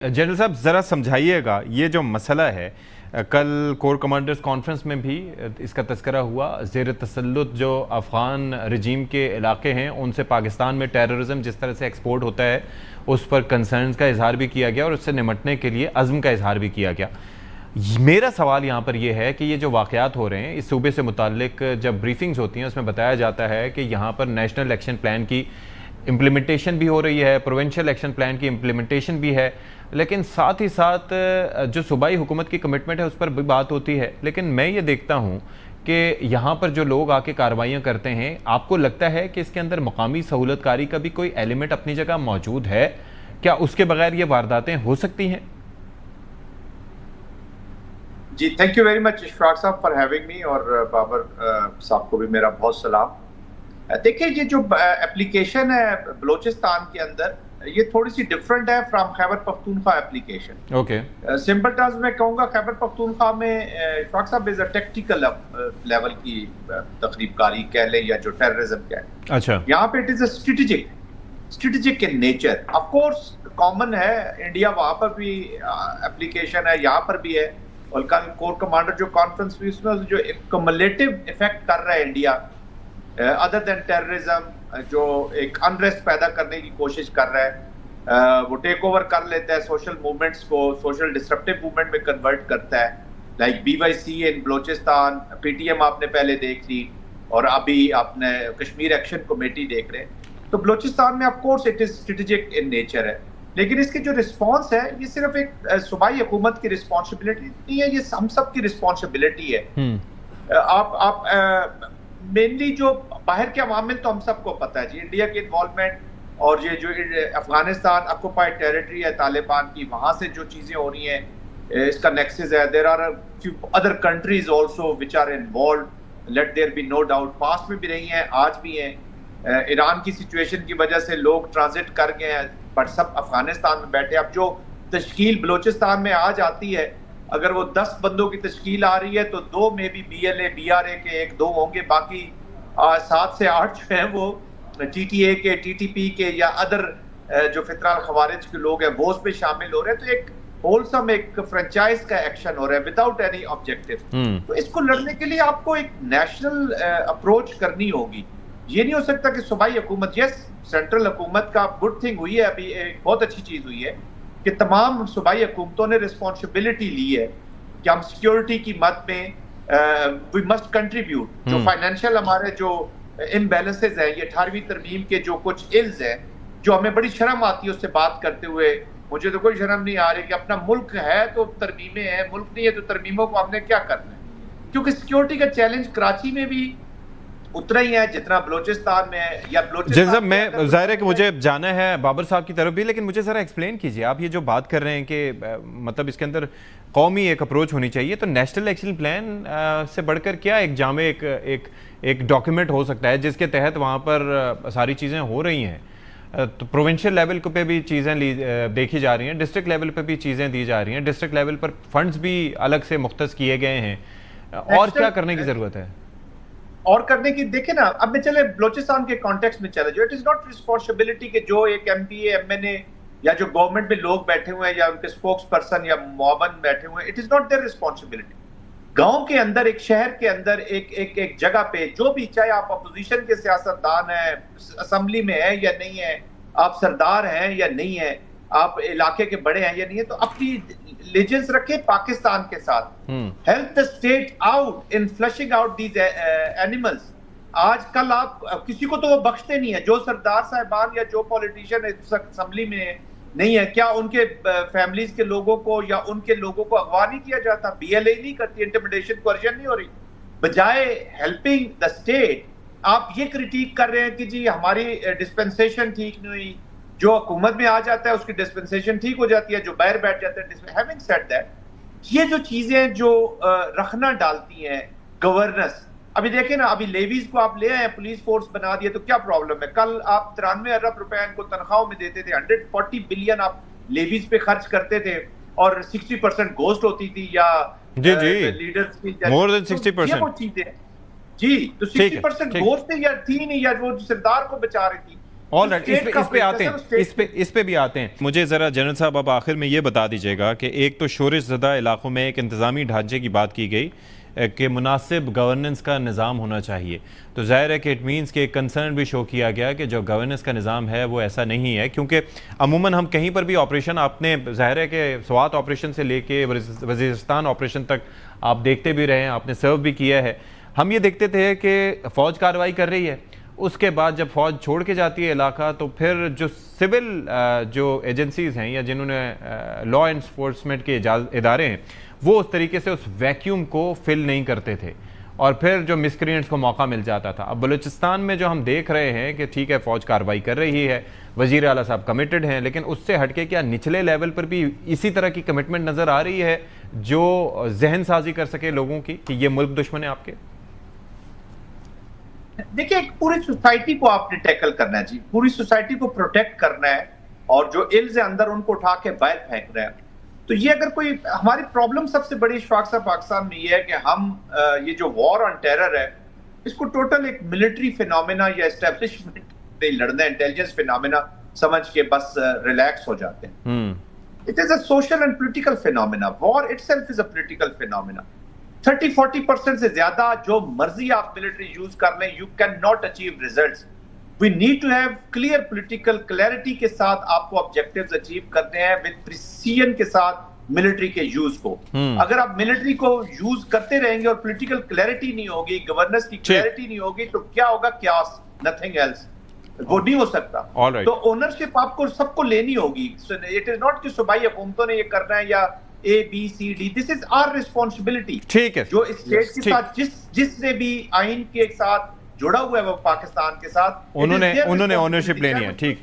General साहब ज़रा समझाइएगा ये जो मसला है। कल कोर कमांडर्स कॉन्फ्रेंस में भी इसका तस्करा हुआ। ज़ेर तसल्लुत जो अफ़गान रजीम के इलाके हैं उनसे पाकिस्तान में टेररिज्म जिस तरह से एक्सपोर्ट होता है उस पर कंसर्न्स का इजहार भी किया गया और उससे निमटने के लिए अज़्म का इजहार भी किया गया। मेरा सवाल यहाँ पर यह है कि ये जो वाक़यात हो रहे हैं इस सूबे से मुताल्लिक जब ब्रीफिंग्स होती हैं उसमें बताया जाता है कि यहाँ पर नेशनल एक्शन प्लान की इम्प्लीमेंटेशन भी हो रही है, प्रोविंशियल एक्शन प्लान की इम्प्लीमेंटेशन भी है, लेकिन साथ ही साथ जो सूबाई हुकूमत की कमिटमेंट है उस पर भी बात होती है। लेकिन मैं ये देखता हूँ कि यहाँ पर जो लोग आके कार्रवाइयाँ करते हैं, आपको लगता है कि इसके अंदर मकामी सहूलतकारी का भी कोई एलिमेंट अपनी जगह मौजूद है क्या? उसके बगैर ये वारदातें हो सकती हैं? जी, thank you very much Ishfaq sahab for having me, और बाबर साहब को भी मेरा बहुत सलाम। देखिए, ये जो एप्लीकेशन है बलूचिस्तान के अंदर, ये थोड़ी सी डिफरेंट है from Khyber Pakhtunkhwa application. Okay, simple terms में कहूँगा, खैबर पख्तूनख्वा में इशफाक साहब इज अ टेक्टिकल लेवल की तकरीबकारी कह लें या जो टेररिज्म कह। अच्छा, यहाँ पे it is a strategic in nature. Of course common है, इंडिया वहाँ पर भी एप्लीकेशन है, यहाँ पर भी है। और कल कोर कमांडर जो कॉन्फ्रेंस हुई उसमें जो एक कम्युलेटिव इफेक्ट कर रहा है इंडिया अदर देन टेररिज्म, जो एक अनरेस्ट पैदा करने की कोशिश कर रहा है, वो टेक ओवर कर लेता है सोशल मूवमेंट्स को, सोशल डिसरप्टिव मूवमेंट में कन्वर्ट करता है, लाइक BYC इन बलोचिस्तान, PTM आपने पहले देख ली, और अभी आपने कश्मीर एक्शन कमेटी देख रहे हैं। तो बलोचिस्तान में of course it is strategic in nature है, लेकिन इसकी जो रिस्पॉन्स है ये सिर्फ एक सूबाई हुकूमत की रिस्पॉन्सिबिलिटी नहीं है, ये हम सब की रिस्पॉन्सिबिलिटी है। आप मेनली जो बाहर के अवामिल तो हम सबको पता है जी, इंडिया की इन्वॉल्वमेंट और ये जो अफगानिस्तान ऑक्युपाइड टेरिटरी है तालिबान की, वहां से जो चीजें हो रही हैं, इसका नेक्सस है। There are few other countries also which are involved, let there be no doubt, past में भी रही हैं, आज भी हैं। ईरान की सिचुएशन की वजह से लोग ट्रांजिट कर गए हैं, बट सब अफगानिस्तान में बैठे। अब जो तश्कील बलूचिस्तान में आज आती है, अगर वो 10 बंदों की तश्कील आ रही है तो 2 में भी BLA BRA के 1-2 होंगे, बाकी 7 से 8 जो है वो TTA के, TTP के या अदर जो फितराल खवारिज के लोग हैं वो उसमें शामिल हो रहे हैं। तो एक होलसम एक फ्रेंचाइज का एक्शन हो रहा है विदाउट एनी ऑब्जेक्टिव। तो इसको लड़ने के लिए आपको एक नेशनल अप्रोच करनी होगी। ये नहीं हो सकता कि सूबाई हुकूमत, यस सेंट्रल हुकूमत का गुड थिंग हुई है, अभी एक बहुत अच्छी चीज हुई है कि तमाम सूबाई हुकूमतों ने रिस्पॉन्सिबिलिटी ली है कि हम सिक्योरिटी की मद में वी मस्ट कंट्रीब्यूट। जो फाइनेंशियल हमारे जो इम्बैलेंसेज हैं, ये 18वीं तरमीम के जो कुछ इल्स हैं, जो हमें बड़ी शर्म आती है उससे बात करते हुए, मुझे तो कोई शर्म नहीं आ रही कि अपना मुल्क है तो तरमीमें हैं, मुल्क नहीं है तो तरमीमों को हमने क्या करना है। क्योंकि सिक्योरिटी का चैलेंज कराची में भी उतना ही है जितना बलूचिस्तान में है, या बलूचिस्तान जब मैं जाहिर है कि मुझे जाना है बाबर साहब की तरफ भी, लेकिन मुझे ज़रा एक्सप्लेन कीजिए आप ये जो बात कर रहे हैं कि मतलब इसके अंदर कौमी एक अप्रोच होनी चाहिए, तो नेशनल एक्शन प्लान से बढ़कर क्या एक जामे एक डॉक्यूमेंट हो सकता है जिसके तहत वहाँ पर सारी चीज़ें हो रही हैं? तो प्रोविंशियल लेवल पे भी चीज़ें देखी जा रही हैं, डिस्ट्रिक्ट लेवल पे भी चीज़ें दी जा रही हैं, डिस्ट्रिक्ट लेवल पर फंड्स भी अलग से मुख्तस किए गए हैं, और क्या करने की ज़रूरत है? और करने की, देखे ना, अब मैं चले बलूचिस्तान के कॉन्टेक्स्ट में चले जाओ। इट इज नॉट रिस्पॉन्सिबिलिटी के जो एक MPA MNA या जो गवर्नमेंट में लोग बैठे हुए हैं या उनके स्पोक्स पर्सन या मुआवन बैठे हुए हैं, it is not their responsibility. गांव के अंदर, एक शहर के अंदर, एक जगह पे जो भी, चाहे आप अपोजिशन के सियासतदान हैं, असेंबली में है या नहीं है, आप सरदार हैं या नहीं है, आप इलाके के बड़े हैं या नहीं है, तो अपनी लेजेंस रखे पाकिस्तान के साथ। Help the state out in flushing out these animals. आज कल आप किसी को तो वो बख्शते नहीं है, जो सरदार साहबान या जो पॉलिटिशियन असेंबली में नहीं है, क्या उनके फैमिलीज के लोगों को या उनके लोगों को अगवा नहीं किया जाता? BLA नहीं करती, इंटिमिडेशन कोर्जन नहीं हो रही? बजाय हेल्पिंग द स्टेट आप ये क्रिटिक कर रहे हैं कि जी हमारी डिस्पेंसेशन ठीक नहीं हुई। जो हुकूमत में आ जाता है उसकी डिस्पेंसेशन ठीक हो जाती है, जो बाहर बैठ जाता है। हैविंग सेड दैट, ये जो चीजें जो रखना डालती हैं गवर्नेंस, अभी देखें ना, अभी लेवीज को आप ले आए, पुलिस फोर्स बना दिए, तो क्या प्रॉब्लम है? कल आप 93 अरब रुपए इनको तनख्वाहों में देते थे, 140 बिलियन आप लेवीज पे खर्च करते थे, और 60% गोस्ट होती थी या लीडर्स की, मोर देन 60%। वो चीजें जी, तो 60% गोस्ट थी या थी नहीं, या वो सरदार को बचा रही थी। ऑल राइट, इस पे आते हैं, इस पे भी आते हैं। मुझे ज़रा जनरल साहब अब आखिर में ये बता दीजिएगा कि एक तो शोरश ज़दा इलाकों में एक इंतज़ामी ढांचे की बात की गई कि मुनासिब गवर्नेंस का निज़ाम होना चाहिए, तो ज़ाहिर है कि इट मीन्स कि एक कंसर्न भी शो किया गया कि जो गवर्नेंस का निज़ाम है वो ऐसा नहीं है, क्योंकि अमूमन हम कहीं पर भी ऑपरेशन, आपने ज़ाहिर है कि स्वात ऑपरेशन से लेके वज़ीरिस्तान ऑपरेशन तक आप देखते भी रहे हैं, आपने सर्व भी किया है, हम ये देखते थे कि फ़ौज कार्रवाई कर रही है, उसके बाद जब फ़ौज छोड़ के जाती है इलाका तो फिर जो सिविल जो एजेंसीज़ हैं या जिन्होंने लॉ इन्फोर्समेंट के इदारे हैं वो उस तरीके से उस वैक्यूम को फिल नहीं करते थे और फिर जो मिसक्रिएंट्स को मौका मिल जाता था। अब बलूचिस्तान में जो हम देख रहे हैं कि ठीक है फ़ौज कार्रवाई कर रही है, वज़ीर आला साहब कमिटेड हैं, लेकिन उससे हटके क्या निचले लेवल पर भी इसी तरह की कमिटमेंट नज़र आ रही है जो जहन साजी कर सके लोगों की कि ये मुल्क दुश्मन है आपके? देखिए, एक पूरी सोसाइटी को आपने टैकल करना है जी, पूरी सोसाइटी को प्रोटेक्ट करना है और जो इल्ज है अंदर उनको उठा के बाहर फेंकना है। तो ये अगर कोई हमारी प्रॉब्लम सबसे बड़ी इशफाक साहब पाकिस्तान में ये है कि हम ये जो वॉर ऑन टेरर है इसको टोटल एक मिलिट्री फिनोमेना या एस्टेब्लिशमेंट पे लड़ना, इंटेलिजेंस फिनोमेना समझ के बस रिलैक्स हो जाते हैं। It is a social and political phenomena. War itself is a political phenomena. 30-40% से ज्यादा जो मर्जी आप मिलिट्री यूज कर लें, you can not achieve results. We need to have clear political clarity के साथ आपको ऑब्जेक्टिव्स अचीव करने हैं विद प्रिसीजन के साथ मिलिट्री के यूज को। अगर आप मिलिट्री को यूज करते रहेंगे और पॉलिटिकल क्लैरिटी नहीं होगी, गवर्नेंस की क्लैरिटी नहीं होगी, तो क्या होगा? क्यास, नथिंग एल्स। वो नहीं हो सकता। तो ओनरशिप आपको सबको लेनी होगी। इट इज नॉट कि सूबाई हुकूमतों ने ये करना है या ABCD, this is our responsibility. ठीक है, जो स्टेट के साथ जिससे भी आइन के साथ जुड़ा हुआ है वो पाकिस्तान के साथ, उन्होंने ओनरशिप लेनी है। ठीक।